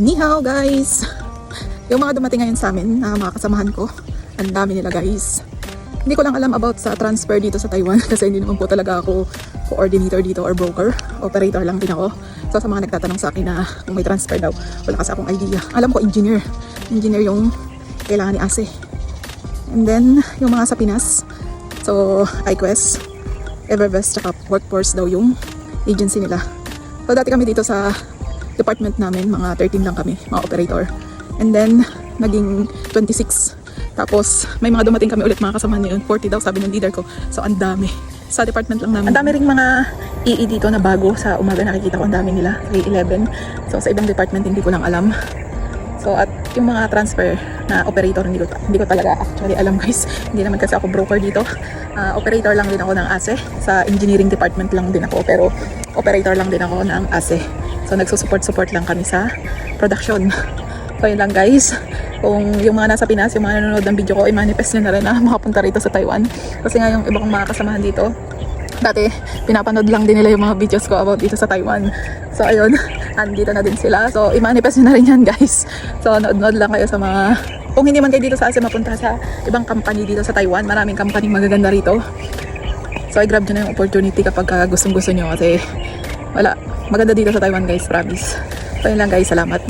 Ni hao guys! Yung mga dumating ngayon sa amin na mga kasamahan ko, ang dami nila guys. Hindi ko lang alam about sa transfer dito sa Taiwan kasi hindi naman po talaga ako coordinator dito or broker. Operator lang din ako. So sa mga nagtatanong sa akin na kung may transfer daw, wala kasi akong idea. Alam ko engineer. Engineer yung kailangan ni Ase. And then yung mga sa Pinas, so iQuest, Everbest, tsaka Workforce daw yung agency nila. So dati kami dito sa department namin, mga 13 lang kami, mga operator. And then, naging 26. Tapos, may mga dumating kami ulit mga kasama niyo. 40 daw, sabi ng leader ko. So, ang dami. Sa department lang namin. Ang dami ring mga EE dito na bago. Sa umaga nakikita ko, ang dami nila. Kay 11. So, sa ibang department, hindi ko lang alam. So, at yung mga transfer na operator, hindi ko talaga actually alam guys. Hindi naman kasi ako broker dito. Operator lang din ako ng ASE. Sa engineering department lang din ako. Pero, operator lang din ako ng ASE. So nagsusupport lang kami sa production. So yun lang guys. Kung yung mga nasa Pinas, yung mga nanonood ng video ko, i-manifest nyo na rin na makapunta rito sa Taiwan. Kasi nga yung iba kong mga kasamahan dito, dati pinapanood lang din nila yung mga videos ko about dito sa Taiwan. So ayun, andito na din sila. So i-manifest nyo na rin yan guys. So nood-nood lang kayo sa mga, kung hindi man kayo dito sa Asia, mapunta sa ibang company dito sa Taiwan. Maraming company magaganda rito. So i-grab nyo na yung opportunity kapag gustong-gusto nyo kasi wala, maganda dito sa Taiwan guys, promise. So yun lang guys, salamat.